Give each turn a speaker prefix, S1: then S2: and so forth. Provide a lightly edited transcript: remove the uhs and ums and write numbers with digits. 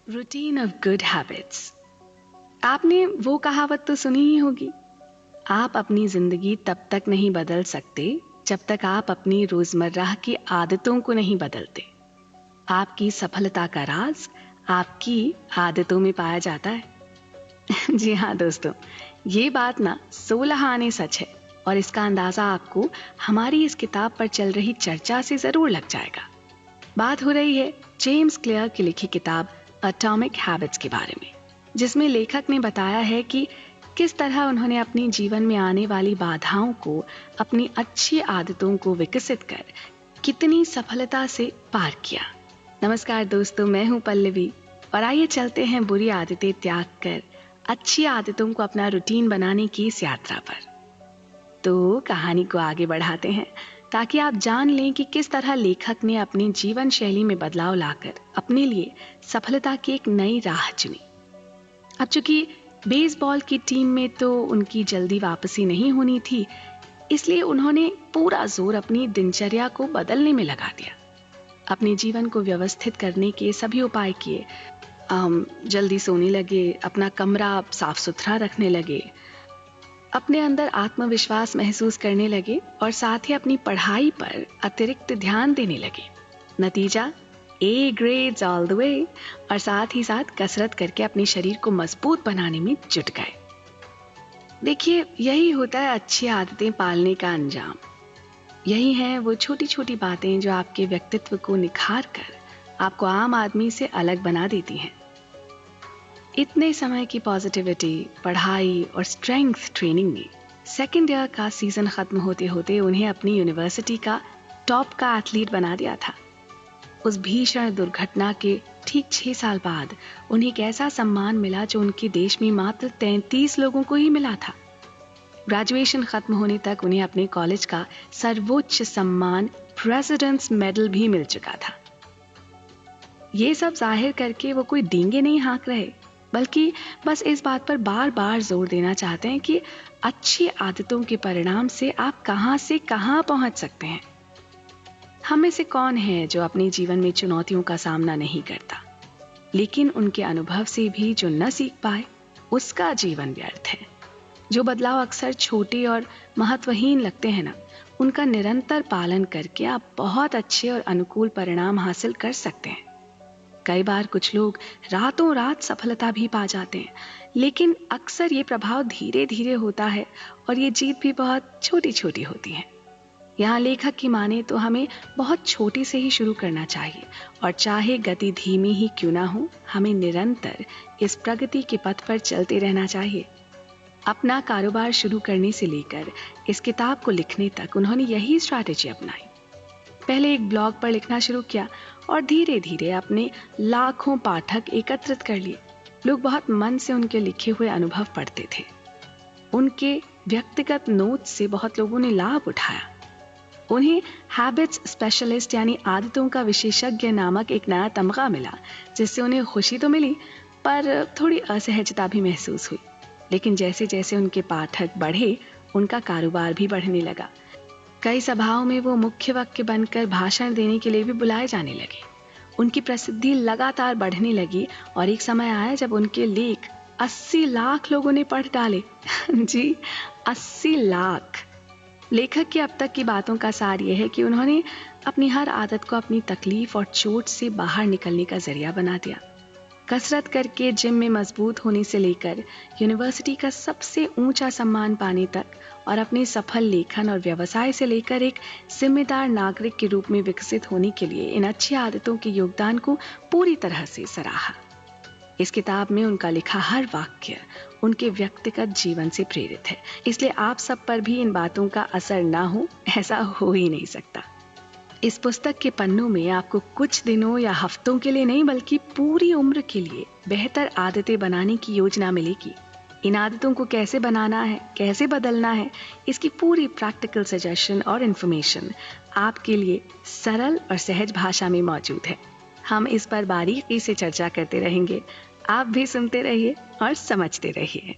S1: Routine of good habits. आपने वो कहावत तो सुनी ही होगी, आप अपनी जिंदगी तब तक नहीं बदल सकते जब तक आप अपनी रोजमर्रा की आदतों को नहीं बदलते। आपकी सफलता का राज आपकी आदतों में पाया जाता है। जी हाँ दोस्तों, ये बात ना 16 आने सच है और इसका अंदाजा आपको हमारी इस किताब पर चल रही चर्चा से जरूर लग जाएगा। बात हो रही है जेम्स क्लियर की लिखी किताब एटॉमिक हैबिट्स के बारे में, जिसमें लेखक ने बताया है कि किस तरह उन्होंने अपने जीवन में आने वाली बाधाओं को अपनी अच्छी आदतों को विकसित कर कितनी सफलता से पार किया। नमस्कार दोस्तों, मैं हूं पल्लवी और आइए चलते हैं बुरी आदतें त्याग कर अच्छी आदतों को अपना रूटीन बनाने की इस यात्रा पर। तो कहानी को आगे बढ़ाते हैं ताकि आप जान लें कि किस तरह लेखक ने अपनी जीवन शैली में बदलाव लाकर अपने लिए सफलता की एक नई राह चुनी। अब चूंकि बेसबॉल की टीम में तो उनकी जल्दी वापसी नहीं होनी थी, इसलिए उन्होंने पूरा जोर अपनी दिनचर्या को बदलने में लगा दिया। अपने जीवन को व्यवस्थित करने के सभी उपाय किए। जल्दी सोने लगे, अपना कमरा साफ सुथरा रखने लगे, अपने अंदर आत्मविश्वास महसूस करने लगे और साथ ही अपनी पढ़ाई पर अतिरिक्त ध्यान देने लगे। नतीजा ए ग्रेड्स ऑल द वे, और साथ ही साथ कसरत करके अपने शरीर को मजबूत बनाने में जुट गए। देखिए, यही होता है अच्छी आदतें पालने का अंजाम। यही है वो छोटी छोटी बातें जो आपके व्यक्तित्व को निखार कर आपको आम आदमी से अलग बना देती हैं। इतने समय की पॉजिटिविटी, पढ़ाई और स्ट्रेंथ ट्रेनिंग में सेकेंड ईयर का सीजन खत्म होते होते उन्हें अपनी यूनिवर्सिटी का टॉप का एथलीट बना दिया था। उस भीषण दुर्घटना के ठीक 6 साल बाद उन्हें एक ऐसा सम्मान मिला जो उनके देश में मात्र 33 लोगों को ही मिला था। ग्रेजुएशन खत्म होने तक उन्हें अपने कॉलेज का सर्वोच्च सम्मान प्रेसिडेंट्स मेडल भी मिल चुका था। ये सब जाहिर करके वो कोई डींगे नहीं हाँक रहे, बल्कि बस इस बात पर बार बार जोर देना चाहते हैं कि अच्छी आदतों के परिणाम से आप कहां से कहां पहुंच सकते हैं। हम में से कौन है जो अपने जीवन में चुनौतियों का सामना नहीं करता, लेकिन उनके अनुभव से भी जो न सीख पाए उसका जीवन व्यर्थ है। जो बदलाव अक्सर छोटे और महत्वहीन लगते हैं ना, उनका निरंतर पालन करके आप बहुत अच्छे और अनुकूल परिणाम हासिल कर सकते हैं। कई बार कुछ लोग रातों रात सफलता भी पा जाते हैं, लेकिन अक्सर ये प्रभाव धीरे धीरे होता है और ये जीत भी बहुत छोटी छोटी होती है। यहाँ लेखक की माने तो हमें बहुत छोटे से ही शुरू करना चाहिए और चाहे गति धीमी ही क्यों ना हो, हमें निरंतर इस प्रगति के पथ पर चलते रहना चाहिए। अपना कारोबार शुरू करने से लेकर इस किताब को लिखने तक उन्होंने यही स्ट्रैटेजी अपनाई। पहले एक ब्लॉग पर लिखना शुरू किया और धीरे धीरे अपने लाखों पाठक एकत्रित कर लिए। लोग बहुत मन से उनके लिखे हुए अनुभव पढ़ते थे। उनके व्यक्तिगत नोट्स से बहुत लोगों ने लाभ उठाया। उन्हें हैबिट्स स्पेशलिस्ट यानी आदतों का विशेषज्ञ नामक एक नया तमगा मिला, जिससे उन्हें खुशी तो मिली पर थोड़ी असहजता भी महसूस हुई। लेकिन जैसे जैसे उनके पाठक बढ़े, उनका कारोबार भी बढ़ने लगा। कई सभाओं में वो मुख्य वक्ता बनकर भाषण देने के लिए भी बुलाए जाने लगे। उनकी प्रसिद्धि लगातार बढ़ने लगी और एक समय आया जब उनके लेख 80 लाख लोगों ने पढ़ डाले। जी, 80 लाख। लेखक की अब तक की बातों का सार यह है कि उन्होंने अपनी हर आदत को अपनी तकलीफ और चोट से बाहर निकलने का जरिया बना दिया। कसरत करके जिम में मजबूत होने से लेकर यूनिवर्सिटी का सबसे ऊंचा सम्मान पाने तक और अपने सफल लेखन और व्यवसाय से लेकर एक जिम्मेदार नागरिक के रूप में विकसित होने के लिए इन अच्छी आदतों के योगदान को पूरी तरह से सराहा। इस किताब में उनका लिखा हर वाक्य उनके व्यक्तिगत जीवन से प्रेरित है, इसलिए आप सब पर भी इन बातों का असर ना हो, ऐसा हो ही नहीं सकता। इस पुस्तक के पन्नों में आपको कुछ दिनों या हफ्तों के लिए नहीं बल्कि पूरी उम्र के लिए बेहतर आदतें बनाने की योजना मिलेगी। इन आदतों को कैसे बनाना है, कैसे बदलना है, इसकी पूरी प्रैक्टिकल सजेशन और इन्फॉर्मेशन आपके लिए सरल और सहज भाषा में मौजूद है। हम इस पर बारीकी से चर्चा करते रहेंगे। आप भी सुनते रहिए और समझते रहिए।